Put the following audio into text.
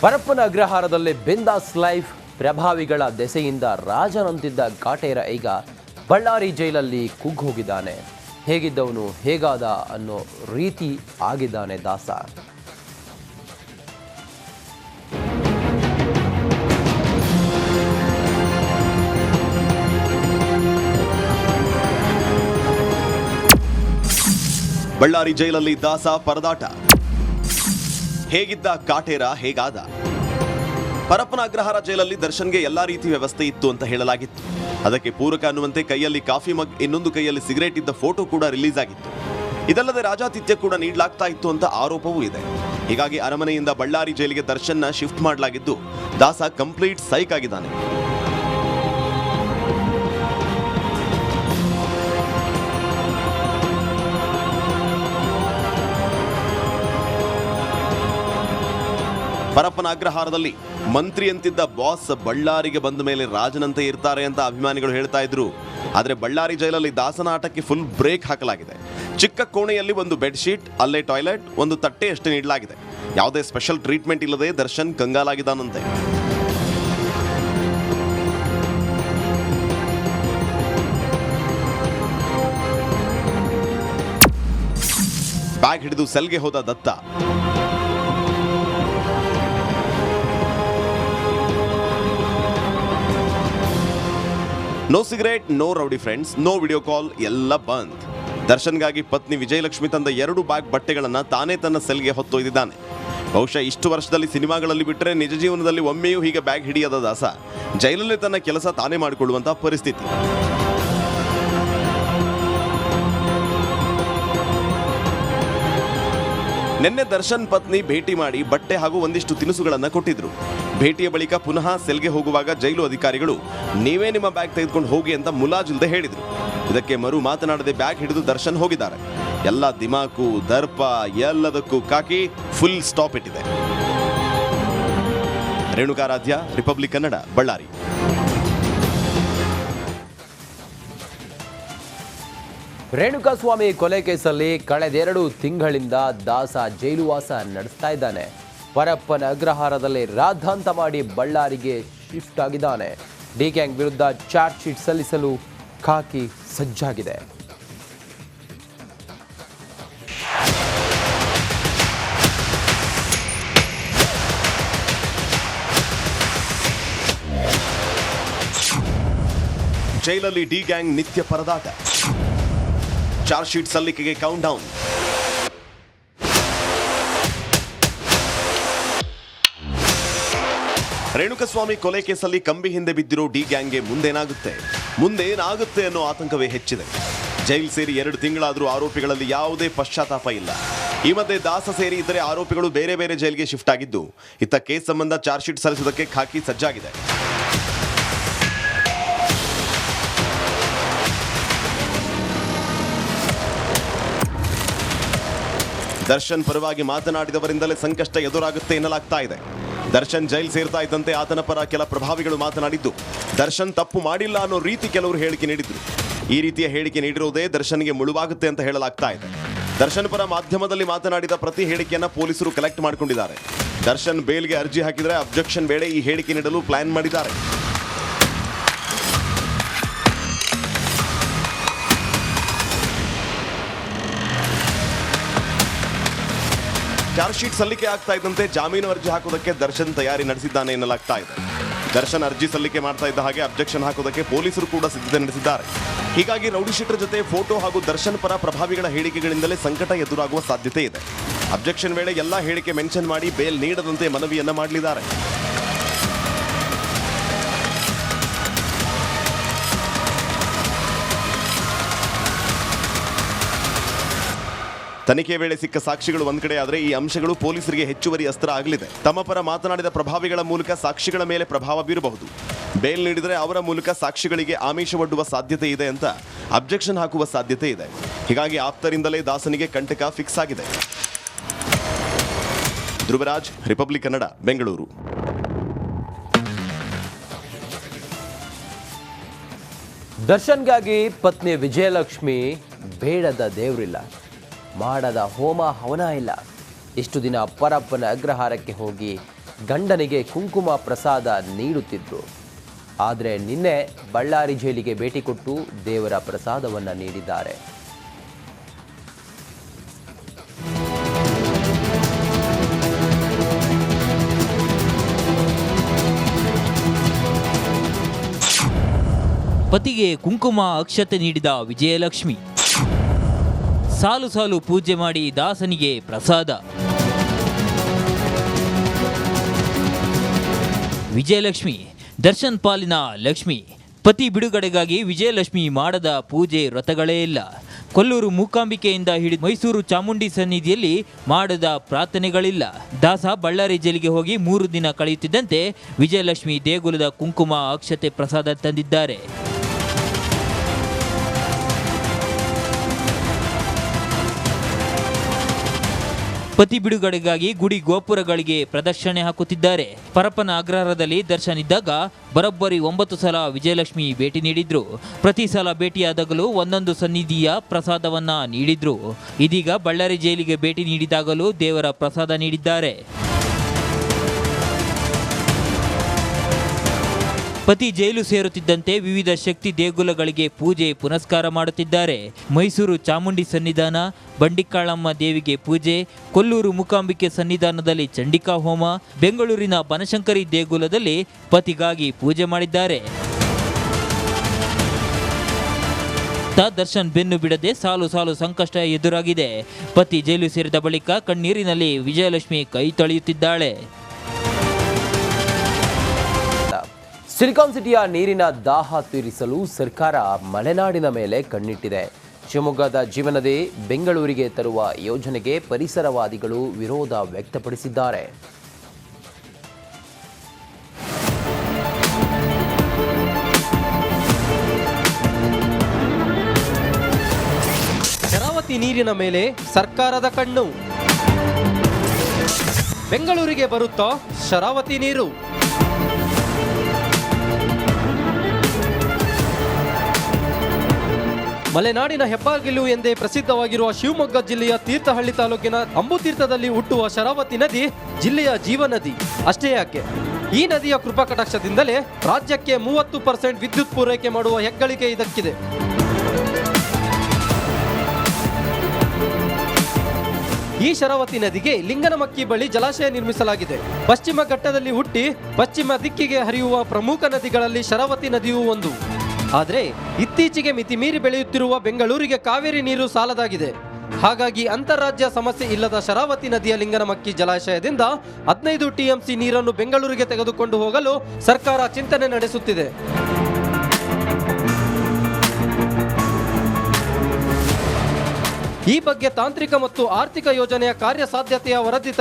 ಪರಪ್ಪನ ಅಗ್ರಹಾರದಲ್ಲಿ ಬಿಂದಾಸ್ ಲೈಫ್. ಪ್ರಭಾವಿಗಳ ದೆಸೆಯಿಂದ ರಾಜನಂತಿದ್ದ ಕಾಟೇರ ಈಗ ಬಳ್ಳಾರಿ ಜೈಲಲ್ಲಿ ಕುಗ್ಗೋಗಿದ್ದಾನೆ. ಹೇಗಿದ್ದವನು ಹೇಗಾದ ಅನ್ನೋ ರೀತಿ ಆಗಿದ್ದಾನೆ ದಾಸ. ಬಳ್ಳಾರಿ ಜೈಲಲ್ಲಿ ದಾಸ ಪರದಾಟ. ಹೇಗಿದ್ದ ಕಾಟೇರ ಹೇಗಾದ? ಪರಪ್ಪನ ಅಗ್ರಹಾರ ಜೈಲಲ್ಲಿ ದರ್ಶನ್ಗೆ ಎಲ್ಲಾ ರೀತಿ ವ್ಯವಸ್ಥೆ ಇತ್ತು ಅಂತ ಹೇಳಲಾಗಿತ್ತು. ಅದಕ್ಕೆ ಪೂರಕ ಅನ್ನುವಂತೆ ಕೈಯಲ್ಲಿ ಕಾಫಿ ಮಗ್, ಇನ್ನೊಂದು ಕೈಯಲ್ಲಿ ಸಿಗರೇಟ್ ಇದ್ದ ಫೋಟೋ ಕೂಡ ರಿಲೀಸ್ ಆಗಿತ್ತು. ಇದಲ್ಲದೆ ರಾಜಾತಿಥ್ಯ ಕೂಡ ನೀಡಲಾಗ್ತಾ ಇತ್ತು ಅಂತ ಆರೋಪವೂ ಇದೆ. ಹೀಗಾಗಿ ಅರಮನೆಯಿಂದ ಬಳ್ಳಾರಿ ಜೈಲಿಗೆ ದರ್ಶನ್ನ ಶಿಫ್ಟ್ ಮಾಡಲಾಗಿದ್ದು ದಾಸ ಕಂಪ್ಲೀಟ್ ಸೈಕ್ ಆಗಿದ್ದಾನೆ. ಪರಪ್ಪನ ಅಗ್ರಹಾರದಲ್ಲಿ ಮಂತ್ರಿ ಅಂತಿದ್ದ ಬಾಸ್ ಬಳ್ಳಾರಿಗೆ ಬಂದ ಮೇಲೆ ರಾಜನಂತೆ ಇರ್ತಾರೆ ಅಂತ ಅಭಿಮಾನಿಗಳು ಹೇಳ್ತಾ ಇದ್ರು. ಆದರೆ ಬಳ್ಳಾರಿ ಜೈಲಲ್ಲಿ ದಾಸನ ಆಟಕ್ಕೆ ಫುಲ್ ಬ್ರೇಕ್ ಹಾಕಲಾಗಿದೆ. ಚಿಕ್ಕ ಕೋಣೆಯಲ್ಲಿ ಒಂದು ಬೆಡ್ಶೀಟ್, ಅಲ್ಲೇ ಟಾಯ್ಲೆಟ್, ಒಂದು ತಟ್ಟೆ ಅಷ್ಟೇ ನೀಡಲಾಗಿದೆ. ಯಾವುದೇ ಸ್ಪೆಷಲ್ ಟ್ರೀಟ್ಮೆಂಟ್ ಇಲ್ಲದೆ ದರ್ಶನ್ ಕಂಗಾಲಾಗಿದ್ದಾನಂತೆ. ಬ್ಯಾಗ್ ಹಿಡಿದು ಸೆಲ್ಗೆ ಹೋದ Datta. No cigarette, no rowdy friends, no video call, ಎಲ್ಲ ಬಂದ್. ದರ್ಶನ್ಗಾಗಿ ಪತ್ನಿ ವಿಜಯಲಕ್ಷ್ಮಿ ತಂದ 2 ಬ್ಯಾಗ್ ಬಟ್ಟೆಗಳನ್ನ ತಾನೇ ತನ್ನ ಸೆಲ್ಗೆ ಹೊತ್ತೊಯ್ದಿದ್ದಾನೆ. ಬಹುಶಃ ಇಷ್ಟು ವರ್ಷದಲ್ಲಿ ಸಿನಿಮಾಗಳಲ್ಲಿ ಬಿಟ್ಟರೆ ನಿಜ ಜೀವನದಲ್ಲಿ ಒಮ್ಮೆಯೂ ಹೀಗೆ ಬ್ಯಾಗ್ ಹಿಡಿಯದ ದಾಸ ಜೈಲಲ್ಲೇ ತನ್ನ ಕೆಲಸ ತಾನೇ ಮಾಡಿಕೊಳ್ಳುವಂತಹ ಪರಿಸ್ಥಿತಿ. ನಿನ್ನೆ ದರ್ಶನ್ ಪತ್ನಿ ಭೇಟಿ ಮಾಡಿ ಬಟ್ಟೆ ಹಾಗೂ ಒಂದಿಷ್ಟು ತಿನಿಸುಗಳನ್ನು ಕೊಟ್ಟಿದ್ರು. ಭೇಟಿಯ ಬಳಿಕ ಪುನಃ ಸೆಲ್ಗೆ ಹೋಗುವಾಗ ಜೈಲು ಅಧಿಕಾರಿಗಳು ನೀವೇ ನಿಮ್ಮ ಬ್ಯಾಗ್ ತೆಗೆದುಕೊಂಡು ಹೋಗಿ ಅಂತ ಮುಲಾಜಿಲ್ದೆ ಹೇಳಿದ್ರು. ಇದಕ್ಕೆ ಮರು ಮಾತನಾಡದೆ ಬ್ಯಾಗ್ ಹಿಡಿದು ದರ್ಶನ್ ಹೋಗಿದ್ದಾರೆ. ಎಲ್ಲ ದಿಮಾಕು, ದರ್ಪ ಎಲ್ಲದಕ್ಕೂ ಕಾಕಿ ಫುಲ್ ಸ್ಟಾಪ್ ಇಟ್ಟಿದೆ. ರೇಣುಕಾರಾಧ್ಯ, ರಿಪಬ್ಲಿಕ್ ಕನ್ನಡ, ಬಳ್ಳಾರಿ. ರೇಣುಕಾಸ್ವಾಮಿ ಕೊಲೆ ಕೇಸಲ್ಲಿ ಕಳೆದ2 ತಿಂಗಳಿಂದ ದಾಸ ಜೈಲುವಾಸ ನಡೆಸ್ತಾ ಇದ್ದಾನೆ. ಪರಪ್ಪನ ಅಗ್ರಹಾರದಲ್ಲಿ ರಾದ್ಧಾಂತ ಮಾಡಿ ಬಳ್ಳಾರಿಗೆ ಶಿಫ್ಟ್ ಆಗಿದ್ದಾನೆ. ಡಿ ಗ್ಯಾಂಗ್ ವಿರುದ್ಧ ಚಾರ್ಜ್ ಶೀಟ್ ಸಲ್ಲಿಸಲು ಖಾಕಿ ಸಜ್ಜಾಗಿದೆ. ಜೈಲಲ್ಲಿ ಡಿ ಗ್ಯಾಂಗ್ ನಿತ್ಯ ಪರದಾಟ. ಚಾರ್ಜ್ ಶೀಟ್ ಸಲ್ಲಿಕೆಗೆ ಕೌಂಟ್ ಡೌನ್. ರೇಣುಕಸ್ವಾಮಿ ಕೊಲೆ ಕೇಸಲ್ಲಿ ಕಂಬಿ ಹಿಂದೆ ಬಿದ್ದಿರೋ ಡಿ ಗ್ಯಾಂಗ್ಗೆ ಮುಂದೇನಾಗುತ್ತೆ ಅನ್ನೋ ಆತಂಕವೇ ಹೆಚ್ಚಿದೆ. ಜೈಲ್ ಸೇರಿ 2 ತಿಂಗಳಾದರೂ ಆರೋಪಿಗಳಲ್ಲಿ ಯಾವುದೇ ಪಶ್ಚಾತ್ತಾಪ ಇಲ್ಲ. ಈ ಮಧ್ಯೆ ದಾಸ ಸೇರಿ ಇತರೆ ಆರೋಪಿಗಳು ಬೇರೆ ಬೇರೆ ಜೈಲ್ಗೆ ಶಿಫ್ಟ್ ಆಗಿದ್ದು, ಇತ್ತ ಕೇಸ್ ಸಂಬಂಧ ಚಾರ್ಜ್ ಶೀಟ್ ಸಲ್ಲಿಸುವುದಕ್ಕೆ ಖಾಕಿ ಸಜ್ಜಾಗಿದೆ. ದರ್ಶನ್ ಪರವಾಗಿ ಮಾತನಾಡಿದವರಿಂದಲೇ ಸಂಕಷ್ಟ ಎದುರಾಗುತ್ತೆ ಎನ್ನಲಾಗ್ತಾ ಇದೆ. ದರ್ಶನ್ ಜೈಲ್ ಸೇರ್ತಾ ಇದ್ದಂತೆ ಆತನ ಪರ ಕೆಲ ಪ್ರಭಾವಿಗಳು ಮಾತನಾಡಿದ್ದು, ದರ್ಶನ್ ತಪ್ಪು ಮಾಡಿಲ್ಲ ಅನ್ನೋ ರೀತಿ ಕೆಲವರು ಹೇಳಿಕೆ ನೀಡಿದ್ರು. ಈ ರೀತಿಯ ಹೇಳಿಕೆ ನೀಡಿರೋದೇ ದರ್ಶನ್ಗೆ ಮುಳುವಾಗುತ್ತೆ ಅಂತ ಹೇಳಲಾಗ್ತಾ ಇದೆ. ದರ್ಶನ್ ಪರ ಮಾಧ್ಯಮದಲ್ಲಿ ಮಾತನಾಡಿದ ಪ್ರತಿ ಹೇಳಿಕೆಯನ್ನ ಪೊಲೀಸರು ಕಲೆಕ್ಟ್ ಮಾಡಿಕೊಂಡಿದ್ದಾರೆ. ದರ್ಶನ್ ಬೇಲ್ಗೆ ಅರ್ಜಿ ಹಾಕಿದರೆ ಅಬ್ಜೆಕ್ಷನ್ ವೇಳೆ ಈ ಹೇಳಿಕೆ ನೀಡಲು ಪ್ಲಾನ್ ಮಾಡಿದ್ದಾರೆ. ಚಾರ್ಜ್ ಶೀಟ್ ಸಲ್ಲಿಕೆ ಆಗ್ತಾ ಇದ್ದಂತೆ ಜಾಮೀನು ಅರ್ಜಿ ಹಾಕೋದಕ್ಕೆ ದರ್ಶನ್ ತಯಾರಿ ನಡೆಸಿದ್ದಾನೆ ಎನ್ನಲಾಗ್ತಾ ಇದೆ. ದರ್ಶನ್ ಅರ್ಜಿ ಸಲ್ಲಿಕೆ ಮಾಡ್ತಾ ಇದ್ದ ಹಾಗೆ ಅಬ್ಜೆಕ್ಷನ್ ಹಾಕೋದಕ್ಕೆ ಪೊಲೀಸರು ಕೂಡ ಸಿದ್ಧತೆ ನಡೆಸಿದ್ದಾರೆ. ಹೀಗಾಗಿ ರೌಡಿ ಶೀಟರ್ ಜೊತೆ ಫೋಟೋ ಹಾಗೂ ದರ್ಶನ್ ಪರ ಪ್ರಭಾವಿಗಳ ಹೇಳಿಕೆಗಳಿಂದಲೇ ಸಂಕಟ ಎದುರಾಗುವ ಸಾಧ್ಯತೆ ಇದೆ. ಅಬ್ಜೆಕ್ಷನ್ ವೇಳೆ ಎಲ್ಲಾ ಹೇಳಿಕೆ ಮೆನ್ಷನ್ ಮಾಡಿ ಬೇಲ್ ನೀಡದಂತೆ ಮನವಿಯನ್ನ ಮಾಡಲಿದ್ದಾರೆ. ತನಿಖೆ ವೇಳೆ ಸಿಕ್ಕ ಸಾಕ್ಷಿಗಳು ಒಂದ್ ಕಡೆ ಆದರೆ ಈ ಅಂಶಗಳು ಪೊಲೀಸರಿಗೆ ಹೆಚ್ಚುವರಿ ಅಸ್ತ್ರ ಆಗಲಿದೆ. ತಮ್ಮ ಪರ ಮಾತನಾಡಿದ ಪ್ರಭಾವಿಗಳ ಮೂಲಕ ಸಾಕ್ಷಿಗಳ ಮೇಲೆ ಪ್ರಭಾವ ಬೀರಬಹುದು. ಬೇಲ್ ನೀಡಿದರೆ ಅವರ ಮೂಲಕ ಸಾಕ್ಷಿಗಳಿಗೆ ಆಮಿಷವೊಡ್ಡುವ ಸಾಧ್ಯತೆ ಇದೆ ಅಂತ ಅಬ್ಜೆಕ್ಷನ್ ಹಾಕುವ ಸಾಧ್ಯತೆ ಇದೆ. ಹೀಗಾಗಿ ಆಪ್ತರಿಂದಲೇ ದಾಸನಿಗೆ ಕಂಟಕ ಫಿಕ್ಸ್ ಆಗಿದೆ. ಧ್ರುವರಾಜ್, ರಿಪಬ್ಲಿಕ್ ಕನ್ನಡ, ಬೆಂಗಳೂರು. ದರ್ಶನ್ಗಾಗಿ ಪತ್ನಿ ವಿಜಯಲಕ್ಷ್ಮಿ ಬೇಡದ ದೇವರಿಲ್ಲ, ಮಾಡದ ಹೋಮ ಹವನ ಇಲ್ಲ. ಇಷ್ಟು ದಿನ ಪರಪ್ಪನ ಅಗ್ರಹಾರಕ್ಕೆ ಹೋಗಿ ಗಂಡನಿಗೆ ಕುಂಕುಮ ಪ್ರಸಾದ ನೀಡುತ್ತಿದ್ರು. ಆದರೆ ನಿನ್ನೆ ಬಳ್ಳಾರಿ ಜೈಲಿಗೆ ಭೇಟಿ ಕೊಟ್ಟು ದೇವರ ಪ್ರಸಾದವನ್ನು ನೀಡಿದ್ದಾರೆ. ಪತಿಗೆ ಕುಂಕುಮ ಅಕ್ಷತೆ ನೀಡಿದ ವಿಜಯಲಕ್ಷ್ಮಿ. ಸಾಲು ಸಾಲು ಪೂಜೆ ಮಾಡಿ ದಾಸನಿಗೆ ಪ್ರಸಾದ. ವಿಜಯಲಕ್ಷ್ಮಿ ದರ್ಶನ್ ಪಾಲಿನ ಲಕ್ಷ್ಮಿ. ಪತಿ ಬಿಡುಗಡೆಗಾಗಿ ವಿಜಯಲಕ್ಷ್ಮಿ ಮಾಡದ ಪೂಜೆ ವ್ರತಗಳೇ ಇಲ್ಲ. ಕೊಲ್ಲೂರು ಮೂಕಾಂಬಿಕೆಯಿಂದ ಹಿಡಿದು ಮೈಸೂರು ಚಾಮುಂಡಿ ಸನ್ನಿಧಿಯಲ್ಲಿ ಮಾಡದ ಪ್ರಾರ್ಥನೆಗಳಿಲ್ಲ. ದಾಸ ಬಳ್ಳಾರಿ ಜೈಲಿಗೆ ಹೋಗಿ 3 ದಿನ ಕಳೆಯುತ್ತಿದ್ದಂತೆ ವಿಜಯಲಕ್ಷ್ಮಿ ದೇಗುಲದ ಕುಂಕುಮ ಅಕ್ಷತೆ ಪ್ರಸಾದ ತಂದಿದ್ದಾರೆ. ಪತಿ ಬಿಡುಗಡೆಗಾಗಿ ಗುಡಿ ಗೋಪುರಗಳಿಗೆ ಪ್ರದಕ್ಷಿಣೆ ಹಾಕುತ್ತಿದ್ದಾರೆ. ಪರಪ್ಪನ ಅಗ್ರಹಾರದಲ್ಲಿ ದರ್ಶನ್ ಇದ್ದಾಗ ಬರೋಬ್ಬರಿ 9 ಸಲ ವಿಜಯಲಕ್ಷ್ಮಿ ಭೇಟಿ ನೀಡಿದ್ರು. ಪ್ರತಿ ಸಲ ಭೇಟಿಯಾದಾಗಲೂ ಒಂದೊಂದು ಸನ್ನಿಧಿಯ ಪ್ರಸಾದವನ್ನ ನೀಡಿದ್ರು. ಇದೀಗ ಬಳ್ಳಾರಿ ಜೈಲಿಗೆ ಭೇಟಿ ನೀಡಿದಾಗಲೂ ದೇವರ ಪ್ರಸಾದ ನೀಡಿದ್ದಾರೆ. ಪತಿ ಜೈಲು ಸೇರುತ್ತಿದ್ದಂತೆ ವಿವಿಧ ಶಕ್ತಿ ದೇಗುಲಗಳಿಗೆ ಪೂಜೆ ಪುನಸ್ಕಾರ ಮಾಡುತ್ತಿದ್ದಾರೆ. ಮೈಸೂರು ಚಾಮುಂಡಿ ಸನ್ನಿಧಾನ, ಬಂಡಿಕಾಳಮ್ಮ ದೇವಿಗೆ ಪೂಜೆ, ಕೊಲ್ಲೂರು ಮೂಕಾಂಬಿಕೆ ಸನ್ನಿಧಾನದಲ್ಲಿ ಚಂಡಿಕಾ ಹೋಮ, ಬೆಂಗಳೂರಿನ ಬನಶಂಕರಿ ದೇಗುಲದಲ್ಲಿ ಪತಿಗಾಗಿ ಪೂಜೆ ಮಾಡಿದ್ದಾರೆ. ದರ್ಶನ್ ಬೆನ್ನು ಬಿಡದೆ ಸಾಲು ಸಾಲು ಸಂಕಷ್ಟ ಎದುರಾಗಿದೆ. ಪತಿ ಜೈಲು ಸೇರಿದ ಬಳಿಕ ಕಣ್ಣೀರಿನಲ್ಲಿ ವಿಜಯಲಕ್ಷ್ಮಿ ಕೈ ತೊಳೆಯುತ್ತಿದ್ದಾಳೆ. ಸಿಲಿಕಾನ್ ಸಿಟಿಯ ನೀರಿನ ದಾಹ ತೀರಿಸಲು ಸರ್ಕಾರ ಮಲೆನಾಡಿನ ಮೇಲೆ ಕಣ್ಣಿಟ್ಟಿದೆ. ಶಿವಮೊಗ್ಗದ ಜೀವನದಿ ಬೆಂಗಳೂರಿಗೆ ತರುವ ಯೋಜನೆಗೆ ಪರಿಸರವಾದಿಗಳು ವಿರೋಧ ವ್ಯಕ್ತಪಡಿಸಿದ್ದಾರೆ. ಶರಾವತಿ ನೀರಿನ ಮೇಲೆ ಸರ್ಕಾರದ ಕಣ್ಣು. ಬೆಂಗಳೂರಿಗೆ ಬರುತ್ತಾ ಶರಾವತಿ ನೀರು? ಮಲೆನಾಡಿನ ಹೆಬ್ಬಾಗಿಲು ಎಂದೇ ಪ್ರಸಿದ್ಧವಾಗಿರುವ ಶಿವಮೊಗ್ಗ ಜಿಲ್ಲೆಯ ತೀರ್ಥಹಳ್ಳಿ ತಾಲೂಕಿನ ಅಂಬುತೀರ್ಥದಲ್ಲಿ ಹುಟ್ಟುವ ಶರಾವತಿ ನದಿ ಜಿಲ್ಲೆಯ ಜೀವನದಿ. ಅಷ್ಟೇ ಯಾಕೆ, ಈ ನದಿಯ ಕೃಪಾ ಕಟಾಕ್ಷದಿಂದಲೇ ರಾಜ್ಯಕ್ಕೆ 30% ವಿದ್ಯುತ್ ಪೂರೈಕೆ ಮಾಡುವ ಹೆಗ್ಗಳಿಕೆ ಇದಕ್ಕಿದೆ. ಈ ಶರಾವತಿ ನದಿಗೆ ಲಿಂಗನಮಕ್ಕಿ ಬಳಿ ಜಲಾಶಯ ನಿರ್ಮಿಸಲಾಗಿದೆ. ಪಶ್ಚಿಮ ಘಟ್ಟದಲ್ಲಿ ಹುಟ್ಟಿ ಪಶ್ಚಿಮ ದಿಕ್ಕಿಗೆ ಹರಿಯುವ ಪ್ರಮುಖ ನದಿಗಳಲ್ಲಿ ಶರಾವತಿ ನದಿಯೂ ಒಂದು. ಆದರೆ ಇತ್ತೀಚೆಗೆ ಮಿತಿಮೀರಿ ಬೆಳೆಯುತ್ತಿರುವ ಬೆಂಗಳೂರಿಗೆ ಕಾವೇರಿ ನೀರು ಸಾಲದಾಗಿದೆ. ಹಾಗಾಗಿ ಅಂತಾರಾಜ್ಯ ಸಮಸ್ಯೆ ಇಲ್ಲದ ಶರಾವತಿ ನದಿಯ ಲಿಂಗನಮಕ್ಕಿ ಜಲಾಶಯದಿಂದ 15 TMC ನೀರನ್ನು ಬೆಂಗಳೂರಿಗೆ ತೆಗೆದುಕೊಂಡು ಹೋಗಲು ಸರ್ಕಾರ ಚಿಂತನೆ ನಡೆಸುತ್ತಿದೆ. ಈ ಬಗ್ಗೆ ತಾಂತ್ರಿಕ ಮತ್ತು ಆರ್ಥಿಕ ಯೋಜನೆಯ ಕಾರ್ಯಸಾಧ್ಯತೆಯ ವರದಿ